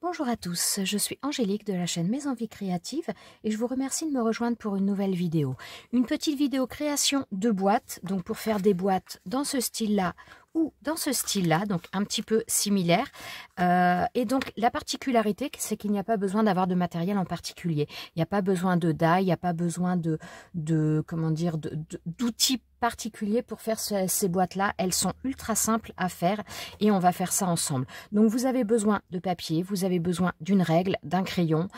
Bonjour à tous, je suis Angélique de la chaîne Mes Envies Créatives et je vous remercie de me rejoindre pour une nouvelle vidéo. Une petite vidéo création de boîtes, donc pour faire des boîtes dans ce style-là ou dans ce style-là, donc un petit peu similaire. Et donc la particularité, c'est qu'il n'y a pas besoin d'avoir de matériel en particulier. Il n'y a pas besoin de die, il n'y a pas besoin d'outils particuliers pour faire ces boîtes-là. Elles sont ultra simples à faire et on va faire ça ensemble. Donc vous avez besoin de papier, vous avez besoin d'une règle, d'un crayon.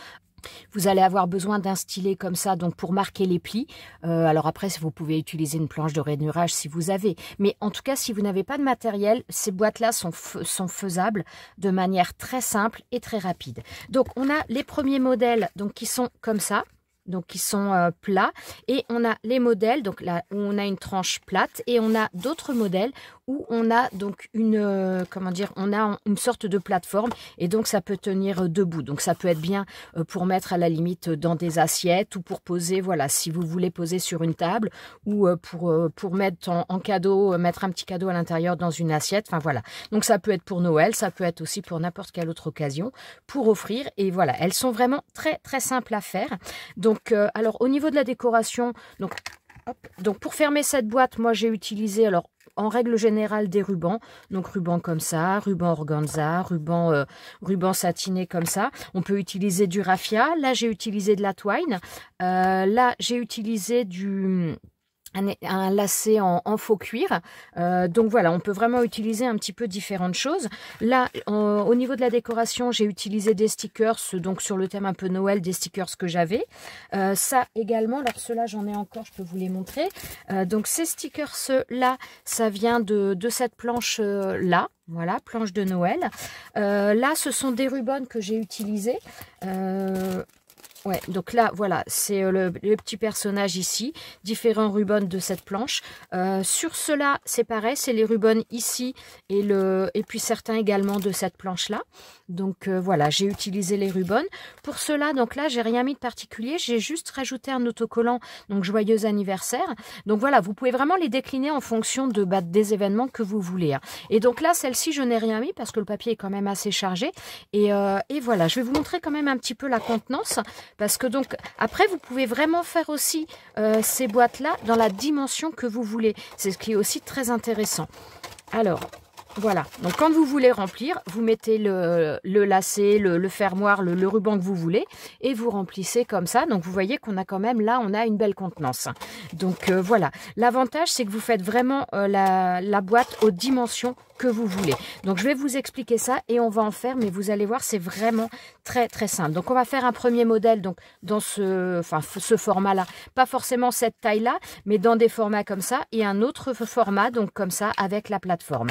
Vous allez avoir besoin d'un stylet comme ça, donc pour marquer les plis. Alors après, vous pouvez utiliser une planche de rainurage si vous avez. Mais en tout cas, si vous n'avez pas de matériel, ces boîtes-là sont faisables de manière très simple et très rapide. Donc, on a les premiers modèles donc, qui sont comme ça. Donc qui sont plats, et on a les modèles donc là où on a une tranche plate, et on a d'autres modèles où on a donc une on a une sorte de plateforme, et donc ça peut tenir debout. Donc ça peut être bien pour mettre à la limite dans des assiettes, ou pour poser, voilà, si vous voulez poser sur une table, ou pour mettre en cadeau, mettre un petit cadeau à l'intérieur dans une assiette. Enfin voilà, donc ça peut être pour Noël, ça peut être aussi pour n'importe quelle autre occasion, pour offrir. Et voilà, elles sont vraiment très très simples à faire. Donc alors au niveau de la décoration, donc pour fermer cette boîte, moi j'ai utilisé, alors en règle générale, des rubans. Donc ruban comme ça, ruban organza, ruban satiné comme ça. On peut utiliser du raffia. Là j'ai utilisé de la twine. Là j'ai utilisé un lacet en faux cuir. Donc voilà, on peut vraiment utiliser un petit peu différentes choses. Là, au niveau de la décoration, j'ai utilisé des stickers, donc sur le thème un peu Noël, des stickers que j'avais. Ça également, alors ceux-là, j'en ai encore, je peux vous les montrer. Donc ces stickers-là, ça vient de cette planche-là. Voilà, planche de Noël. Là, ce sont des rubans que j'ai utilisés. Ouais, donc là, voilà, c'est le petit personnage ici, différents rubans de cette planche. Sur cela, c'est pareil, c'est les rubans ici et puis certains également de cette planche-là. Donc voilà, j'ai utilisé les rubans. Pour cela, donc là, j'ai rien mis de particulier, j'ai juste rajouté un autocollant, donc joyeux anniversaire. Donc voilà, vous pouvez vraiment les décliner en fonction des événements que vous voulez. Hein. Et donc là, celle-ci, je n'ai rien mis parce que le papier est quand même assez chargé. Et voilà, je vais vous montrer quand même un petit peu la contenance. Parce que donc, après, vous pouvez vraiment faire aussi ces boîtes-là dans la dimension que vous voulez. C'est ce qui est aussi très intéressant. Alors, voilà. Donc, quand vous voulez remplir, vous mettez le lacet, le fermoir, le ruban que vous voulez, et vous remplissez comme ça. Donc, vous voyez qu'on a quand même, là, on a une belle contenance. Donc, voilà. L'avantage, c'est que vous faites vraiment la boîte aux dimensions que vous voulez. Donc, je vais vous expliquer ça et on va en faire, mais vous allez voir, c'est vraiment très, très simple. Donc, on va faire un premier modèle donc dans ce format-là. Pas forcément cette taille-là, mais dans des formats comme ça, et un autre format, donc comme ça, avec la plateforme.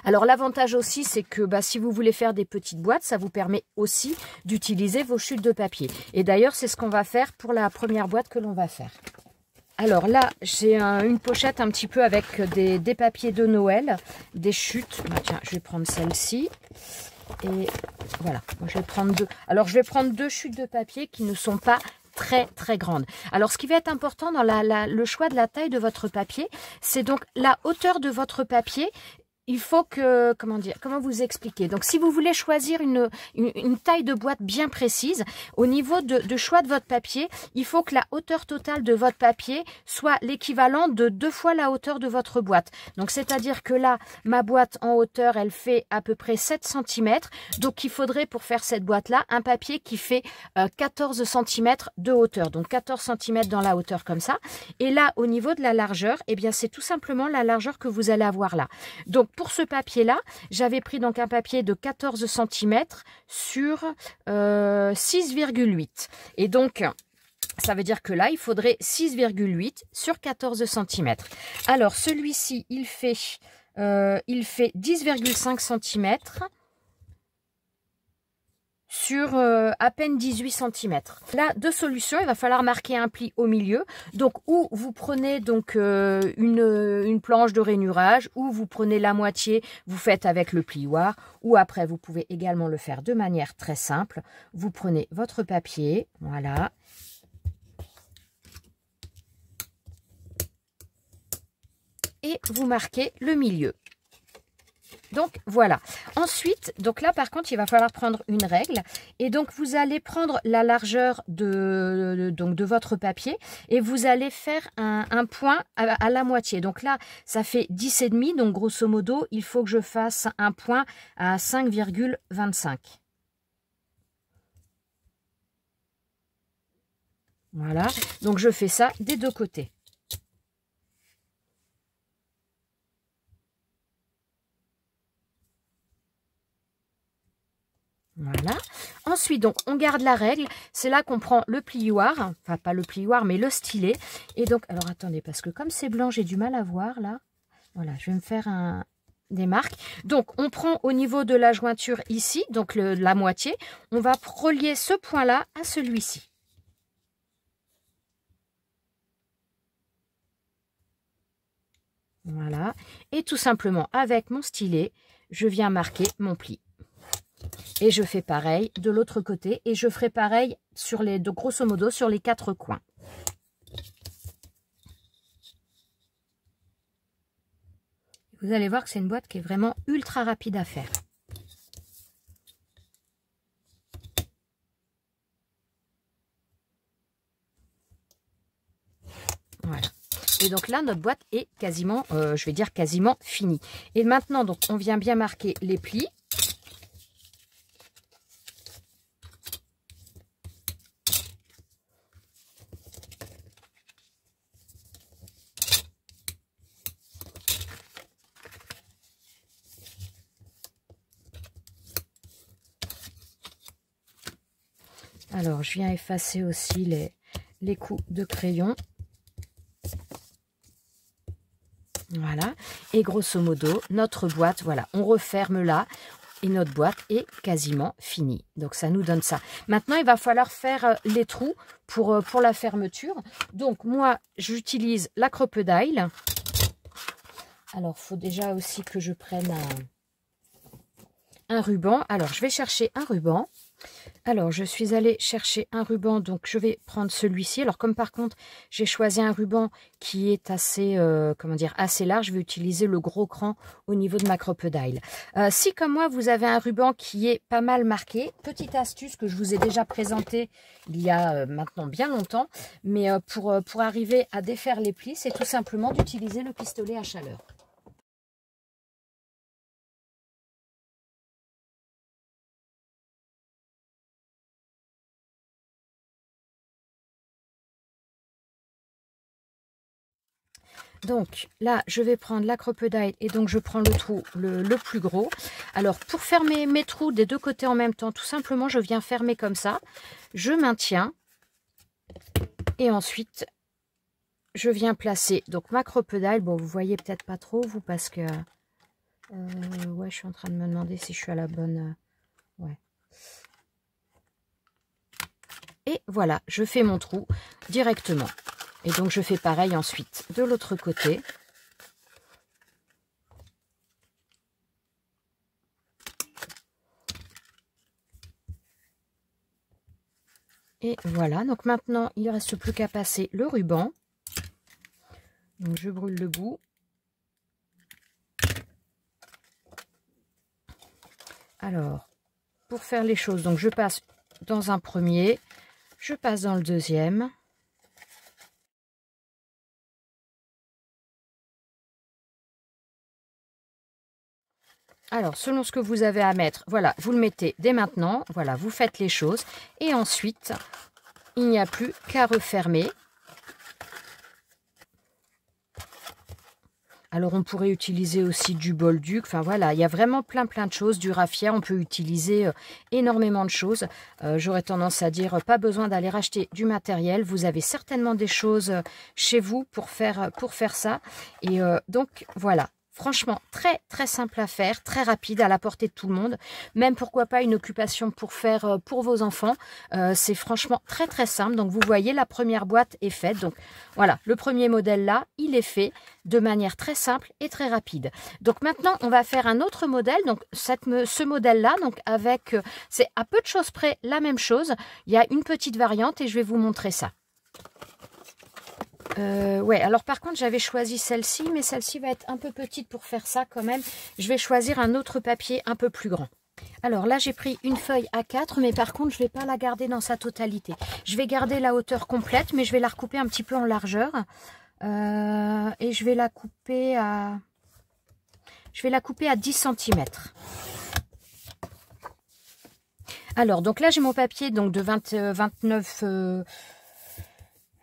Alors l'avantage aussi, c'est que si vous voulez faire des petites boîtes, ça vous permet aussi d'utiliser vos chutes de papier. Et d'ailleurs, c'est ce qu'on va faire pour la première boîte que l'on va faire. Alors là, j'ai une pochette un petit peu avec des papiers de Noël, des chutes. Tiens, je vais prendre celle-ci. Et voilà, moi je vais prendre deux. Alors je vais prendre deux chutes de papier qui ne sont pas très très grande. Alors ce qui va être important dans le choix de la taille de votre papier, c'est donc la hauteur de votre papier. Il faut que, comment vous expliquer? Donc, si vous voulez choisir une taille de boîte bien précise, au niveau de choix de votre papier, il faut que la hauteur totale de votre papier soit l'équivalent de 2 fois la hauteur de votre boîte. Donc, c'est-à-dire que là, ma boîte en hauteur, elle fait à peu près 7 cm. Donc, il faudrait pour faire cette boîte-là, un papier qui fait 14 cm de hauteur. Donc, 14 cm dans la hauteur comme ça. Et là, au niveau de la largeur, eh bien, c'est tout simplement la largeur que vous allez avoir là. Donc, pour ce papier-là, j'avais pris donc un papier de 14 cm sur 6,8. Et donc, ça veut dire que là, il faudrait 6,8 sur 14 cm. Alors, celui-ci, il fait 10,5 cm sur à peine 18 cm. Là, deux solutions, il va falloir marquer un pli au milieu. Donc, ou vous prenez donc une planche de rainurage, ou vous prenez la moitié, vous faites avec le plioir, ou après, vous pouvez également le faire de manière très simple. Vous prenez votre papier, voilà. Et vous marquez le milieu. Donc voilà. Ensuite, donc là par contre, il va falloir prendre une règle. Et donc vous allez prendre la largeur de votre papier et vous allez faire un point à la moitié. Donc là, ça fait 10,5. Donc grosso modo, il faut que je fasse un point à 5,25. Voilà. Donc je fais ça des deux côtés. Voilà. Ensuite, donc, on garde la règle. C'est là qu'on prend le plioir. Enfin, pas le plioir, mais le stylet. Et donc, alors attendez, parce que comme c'est blanc, j'ai du mal à voir, là. Voilà, je vais me faire des marques. Donc, on prend au niveau de la jointure ici, donc la moitié. On va relier ce point-là à celui-ci. Voilà. Et tout simplement, avec mon stylet, je viens marquer mon pli. Et je fais pareil de l'autre côté. Et je ferai pareil sur grosso modo sur les 4 coins. Vous allez voir que c'est une boîte qui est vraiment ultra rapide à faire. Voilà. Et donc là, notre boîte est quasiment, je vais dire quasiment finie. Et maintenant, donc, on vient bien marquer les plis. Alors, je viens effacer aussi les coups de crayon. Voilà. Et grosso modo, notre boîte, voilà, on referme là. Et notre boîte est quasiment finie. Donc, ça nous donne ça. Maintenant, il va falloir faire les trous pour la fermeture. Donc, moi, j'utilise la crocodile. Alors, il faut déjà aussi que je prenne un ruban. Alors, je vais chercher un ruban. Alors, je suis allée chercher un ruban, donc je vais prendre celui-ci. Alors, comme par contre, j'ai choisi un ruban qui est assez, comment dire, assez large, je vais utiliser le gros cran au niveau de ma crocodile. Si, comme moi, vous avez un ruban qui est pas mal marqué, petite astuce que je vous ai déjà présentée il y a maintenant bien longtemps, mais pour arriver à défaire les plis, c'est tout simplement d'utiliser le pistolet à chaleur. Donc là, je vais prendre la crocodile et donc je prends le trou le plus gros. Alors pour fermer mes trous des deux côtés en même temps, tout simplement, je viens fermer comme ça. Je maintiens et ensuite, je viens placer donc ma crocodile. Bon, vous voyez peut-être pas trop, vous, parce que... ouais, je suis en train de me demander si je suis à la bonne... ouais. Et voilà, je fais mon trou directement. Et donc, je fais pareil ensuite de l'autre côté. Et voilà, donc maintenant, il ne reste plus qu'à passer le ruban. Donc, je brûle le bout. Alors, pour faire les choses, donc je passe dans un premier, je passe dans le deuxième. Alors, selon ce que vous avez à mettre, voilà, vous le mettez dès maintenant. Voilà, vous faites les choses. Et ensuite, il n'y a plus qu'à refermer. Alors, on pourrait utiliser aussi du bolduc. Enfin, voilà, il y a vraiment plein de choses. Du raffia, on peut utiliser énormément de choses. J'aurais tendance à dire, pas besoin d'aller racheter du matériel. Vous avez certainement des choses chez vous pour faire ça. Et donc, voilà. Franchement, très simple à faire, très rapide, à la portée de tout le monde. Même, pourquoi pas, une occupation pour faire pour vos enfants. C'est franchement très simple. Donc, vous voyez, la première boîte est faite. Donc, voilà, le premier modèle là, il est fait de manière très simple et très rapide. Donc, maintenant, on va faire un autre modèle. Donc, ce modèle-là, donc avec, c'est à peu de choses près la même chose. Il y a une petite variante et je vais vous montrer ça. Ouais, alors par contre, j'avais choisi celle-ci, mais celle-ci va être un peu petite pour faire ça quand même. Je vais choisir un autre papier un peu plus grand. Alors là, j'ai pris une feuille A4, mais par contre, je ne vais pas la garder dans sa totalité. Je vais garder la hauteur complète, mais je vais la recouper un petit peu en largeur. Et je vais la couper à... 10 cm. Alors, donc là, j'ai mon papier donc de 29...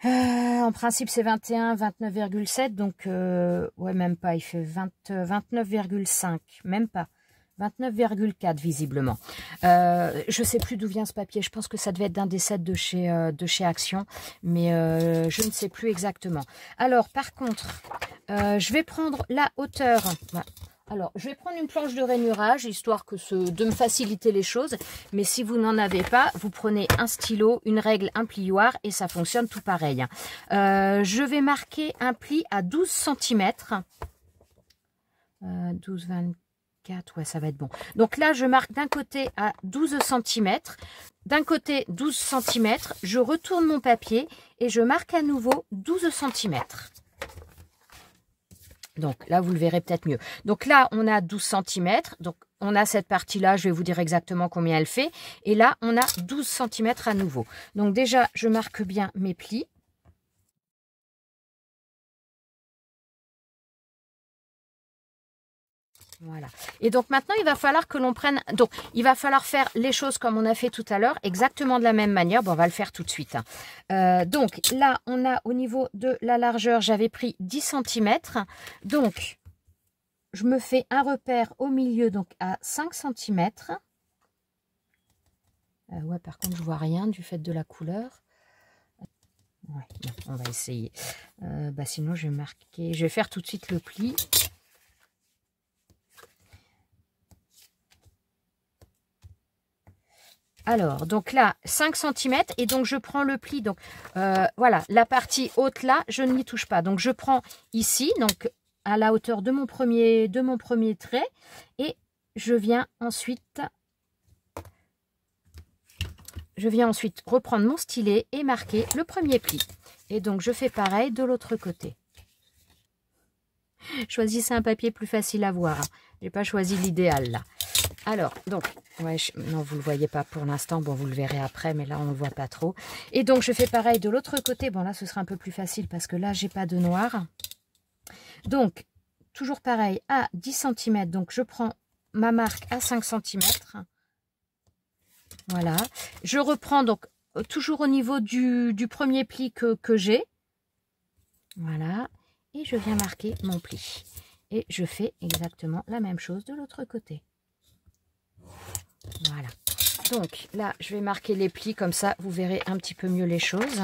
en principe, c'est 21, 29,7. Donc, ouais, même pas. Il fait 29,5. Même pas. 29,4 visiblement. Je sais plus d'où vient ce papier. Je pense que ça devait être d'un des sets de chez Action. Mais je ne sais plus exactement. Alors, par contre, je vais prendre la hauteur... Voilà. Alors, je vais prendre une planche de rainurage, histoire de me faciliter les choses. Mais si vous n'en avez pas, vous prenez un stylo, une règle, un plioir et ça fonctionne tout pareil. Je vais marquer un pli à 12 cm. 12, 24, ouais, ça va être bon. Donc là, je marque d'un côté à 12 cm. D'un côté, 12 cm. Je retourne mon papier et je marque à nouveau 12 cm. Donc là, vous le verrez peut-être mieux. Donc là, on a 12 cm. Donc on a cette partie-là, je vais vous dire exactement combien elle fait. Et là, on a 12 cm à nouveau. Donc déjà, je marque bien mes plis. Voilà. Et donc maintenant, il va falloir que l'on prenne... Donc, il va falloir faire les choses comme on a fait tout à l'heure, exactement de la même manière. Bon, on va le faire tout de suite. Donc là, on a au niveau de la largeur, j'avais pris 10 cm. Donc, je me fais un repère au milieu, donc à 5 cm. Ouais, par contre, je vois rien du fait de la couleur. Ouais, bon, on va essayer. Sinon, je vais marquer... Je vais faire tout de suite le pli. Alors, donc là, 5 cm et donc je prends le pli. Donc, voilà, la partie haute là, je n'y touche pas. Donc, je prends ici, donc à la hauteur de mon premier trait et je viens ensuite reprendre mon stylet et marquer le premier pli. Et donc, je fais pareil de l'autre côté. Choisissez un papier plus facile à voir. Je n'ai pas choisi l'idéal là. Alors, donc, ouais, non, vous ne le voyez pas pour l'instant. Bon, vous le verrez après, mais là, on ne le voit pas trop. Et donc, je fais pareil de l'autre côté. Bon, là, ce sera un peu plus facile parce que là, j'ai pas de noir. Donc, toujours pareil, à 10 cm. Donc, je prends ma marque à 5 cm. Voilà. Je reprends, donc, toujours au niveau du premier pli que j'ai. Voilà. Et je viens marquer mon pli. Et je fais exactement la même chose de l'autre côté. Voilà. Donc là, je vais marquer les plis comme ça, vous verrez un petit peu mieux les choses.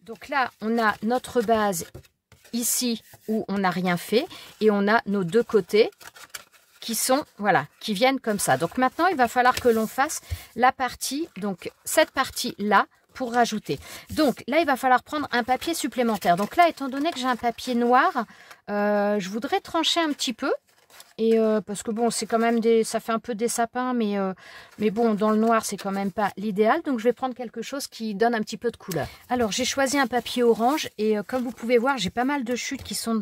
Donc là, on a notre base ici où on n'a rien fait et on a nos deux côtés qui sont, voilà, qui viennent comme ça. Donc maintenant, il va falloir que l'on fasse la partie, donc cette partie-là, pour rajouter. Donc là, il va falloir prendre un papier supplémentaire. Donc là, étant donné que j'ai un papier noir, je voudrais trancher un petit peu. Et parce que bon, c'est quand même ça fait un peu des sapins, mais bon, dans le noir, c'est quand même pas l'idéal. Donc, je vais prendre quelque chose qui donne un petit peu de couleur. Alors, j'ai choisi un papier orange et comme vous pouvez voir, j'ai pas mal de chutes qui sont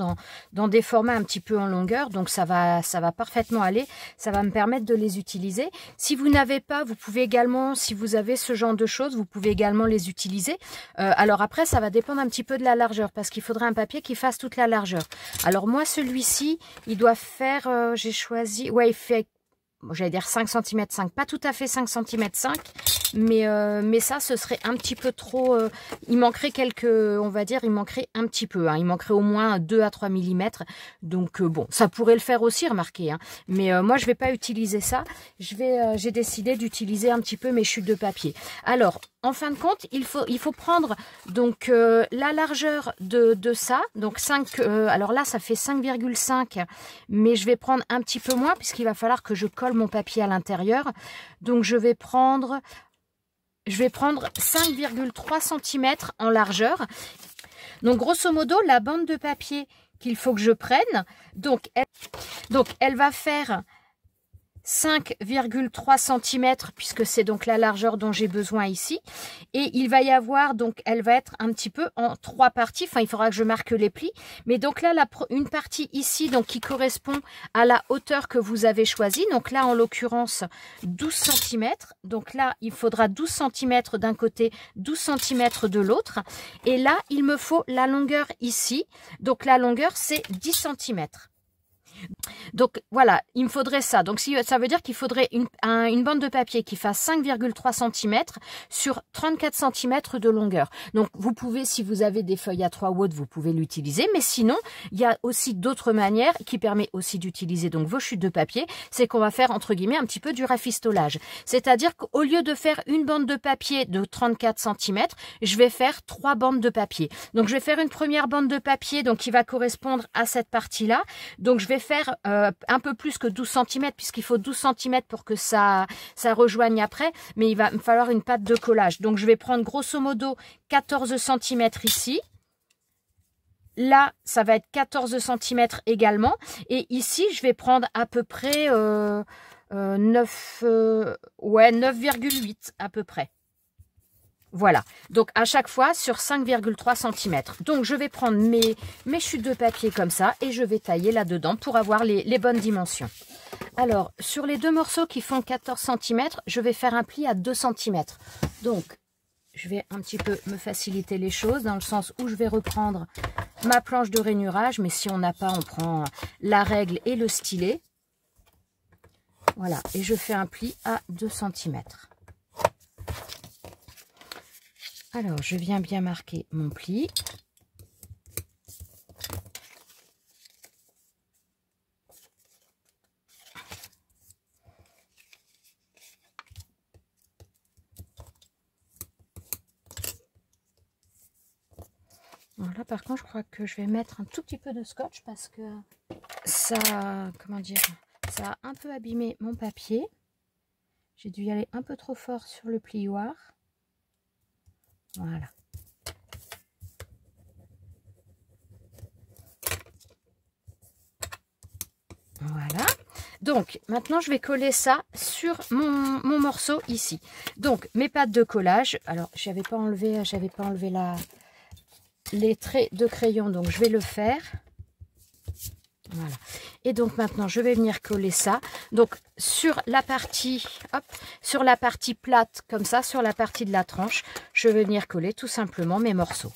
dans des formats un petit peu en longueur. Donc, ça va parfaitement aller. Ça va me permettre de les utiliser. Si vous n'avez pas, vous pouvez également, si vous avez ce genre de choses, vous pouvez également les utiliser. Alors après, ça va dépendre un petit peu de la largeur parce qu'il faudrait un papier qui fasse toute la largeur. Alors, moi, celui-ci, il doit faire... j'ai choisi, ouais, il fait, j'allais dire 5 cm 5, pas tout à fait 5 cm 5, mais ça, ce serait un petit peu trop, il manquerait on va dire, il manquerait un petit peu, hein, il manquerait au moins 2 à 3 mm, donc bon, ça pourrait le faire aussi, remarquez, hein, mais moi, je vais pas utiliser ça, j'ai décidé d'utiliser un petit peu mes chutes de papier. Alors, en fin de compte, il faut prendre donc la largeur de ça, donc 5, alors là ça fait 5,5, mais je vais prendre un petit peu moins puisqu'il va falloir que je colle mon papier à l'intérieur. Donc je vais prendre 5,3 cm en largeur. Donc grosso modo, la bande de papier qu'il faut que je prenne. Donc, elle va faire 5,3 cm puisque c'est donc la largeur dont j'ai besoin ici. Et il va y avoir, donc elle va être un petit peu en 3 parties. Enfin, il faudra que je marque les plis. Mais donc là, une partie ici donc qui correspond à la hauteur que vous avez choisie. Donc là, en l'occurrence, 12 cm. Donc là, il faudra 12 cm d'un côté, 12 cm de l'autre. Et là, il me faut la longueur ici. Donc la longueur, c'est 10 cm. Donc voilà, il me faudrait ça. Donc ça veut dire qu'il faudrait une bande de papier qui fasse 5,3 cm sur 34 cm de longueur. Donc vous pouvez, si vous avez des feuilles A3 ou autres, vous pouvez l'utiliser. Mais sinon, il y a aussi d'autres manières qui permettent aussi d'utiliser donc vos chutes de papier. C'est qu'on va faire entre guillemets un petit peu du rafistolage. C'est-à-dire qu'au lieu de faire une bande de papier de 34 cm, je vais faire 3 bandes de papier. Donc je vais faire une première bande de papier donc qui va correspondre à cette partie-là. Donc je vais faire un peu plus que 12 cm puisqu'il faut 12 cm pour que ça rejoigne après, mais il va me falloir une pâte de collage. Donc je vais prendre grosso modo 14 cm ici. Là, ça va être 14 cm également. Et ici, je vais prendre à peu près 9,8 à peu près. Voilà, donc à chaque fois sur 5,3 cm. Donc je vais prendre mes chutes de papier comme ça et je vais tailler là-dedans pour avoir les bonnes dimensions. Alors, sur les deux morceaux qui font 14 cm, je vais faire un pli à 2 cm. Donc, je vais un petit peu me faciliter les choses dans le sens où je vais reprendre ma planche de rainurage. Mais si on n'a pas, on prend la règle et le stylet. Voilà, et je fais un pli à 2 cm. Alors, je viens bien marquer mon pli. Alors là, par contre, je crois que je vais mettre un tout petit peu de scotch parce que ça, comment dire, ça a un peu abîmé mon papier. J'ai dû y aller un peu trop fort sur le plioir. Voilà. Voilà. Donc, maintenant, je vais coller ça sur mon morceau ici. Donc, mes pattes de collage. Alors, j'avais pas enlevé les traits de crayon, donc je vais le faire. Voilà. Et donc, maintenant, je vais venir coller ça. Donc, sur la partie, hop, sur la partie plate, comme ça, sur la partie de la tranche, je vais venir coller tout simplement mes morceaux.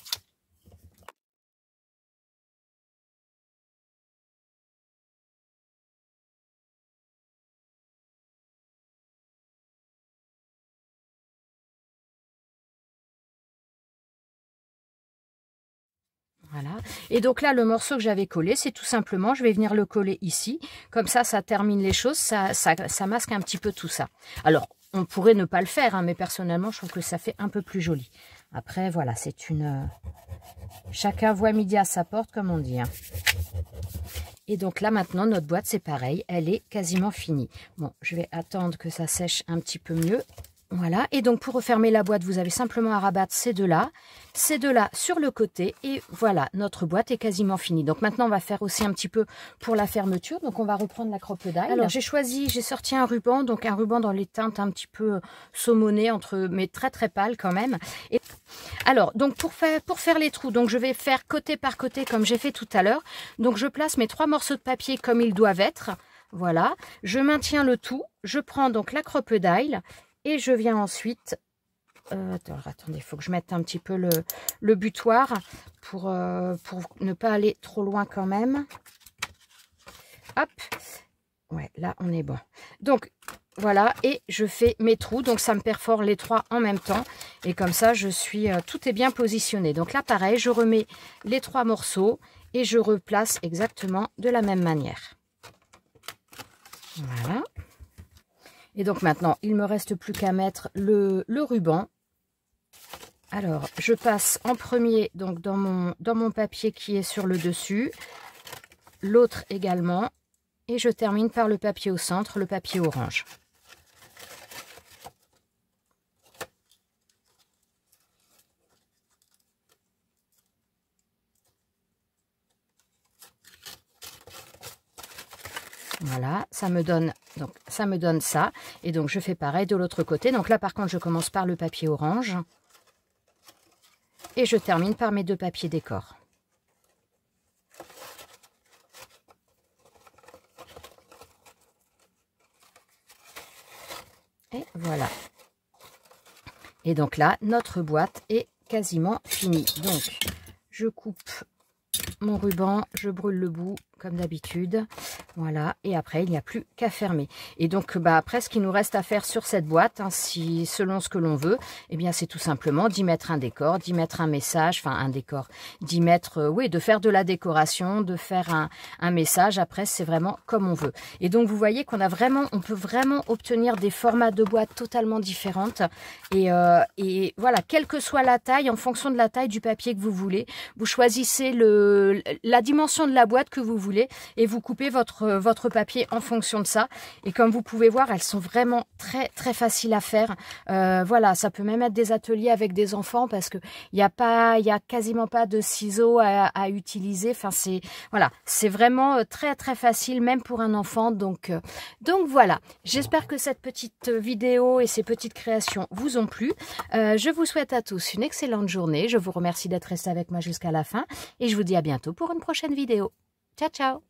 Voilà. Et donc là, le morceau que j'avais collé, c'est tout simplement, je vais venir le coller ici. Comme ça termine les choses, ça masque un petit peu tout ça. Alors, on pourrait ne pas le faire, hein, mais personnellement, je trouve que ça fait un peu plus joli. Après, voilà, c'est une... Chacun voit midi à sa porte, comme on dit. Hein. Et donc là, maintenant, notre boîte, c'est pareil. Elle est quasiment finie. Bon, je vais attendre que ça sèche un petit peu mieux. Voilà, et donc pour refermer la boîte, vous avez simplement à rabattre ces deux-là sur le côté. Et voilà, notre boîte est quasiment finie. Donc maintenant, on va faire aussi un petit peu pour la fermeture. Donc on va reprendre la crocodile. Alors j'ai sorti un ruban, donc un ruban dans les teintes un petit peu saumonées, mais très très pâle quand même. Et alors, donc pour faire les trous, donc je vais faire côté par côté comme j'ai fait tout à l'heure. Donc je place mes 3 morceaux de papier comme ils doivent être. Voilà, je maintiens le tout. Je prends donc la crocodile. Et je viens ensuite, attendez, il faut que je mette un petit peu le butoir pour ne pas aller trop loin quand même. Hop, ouais, là on est bon. Donc voilà, et je fais mes trous, donc ça me perfore les 3 en même temps. Et comme ça, tout est bien positionné. Donc là, pareil, je remets les 3 morceaux et je replace exactement de la même manière. Voilà. Et donc maintenant, il ne me reste plus qu'à mettre le ruban. Alors, je passe en premier donc dans mon papier qui est sur le dessus, l'autre également, et je termine par le papier au centre, le papier orange. Voilà, ça me donne ça. Et donc, je fais pareil de l'autre côté. Donc là, par contre, je commence par le papier orange. Et je termine par mes 2 papiers décor. Et voilà. Et donc là, notre boîte est quasiment finie. Donc, je coupe mon ruban, je brûle le bout comme d'habitude, voilà, et après il n'y a plus qu'à fermer. Et donc après, ce qu'il nous reste à faire sur cette boîte, hein, selon ce que l'on veut, eh bien c'est tout simplement d'y mettre un décor, d'y mettre un message, enfin un décor, d'y mettre, oui, de faire de la décoration, de faire un message. Après, c'est vraiment comme on veut. Et donc vous voyez qu'on on peut vraiment obtenir des formats de boîte totalement différentes. Et voilà, quelle que soit la taille, en fonction de la taille du papier que vous voulez, vous choisissez la dimension de la boîte que vous voulez et vous coupez votre papier en fonction de ça. Et comme vous pouvez voir, elles sont vraiment très très faciles à faire. Voilà, ça peut même être des ateliers avec des enfants parce que il y a quasiment pas de ciseaux à utiliser. Enfin voilà, c'est vraiment très très facile même pour un enfant. Donc voilà, j'espère que cette petite vidéo et ces petites créations vous ont plu. Je vous souhaite à tous une excellente journée. Je vous remercie d'être resté avec moi jusqu'à la fin et je vous dis à bientôt pour une prochaine vidéo. Ciao, ciao!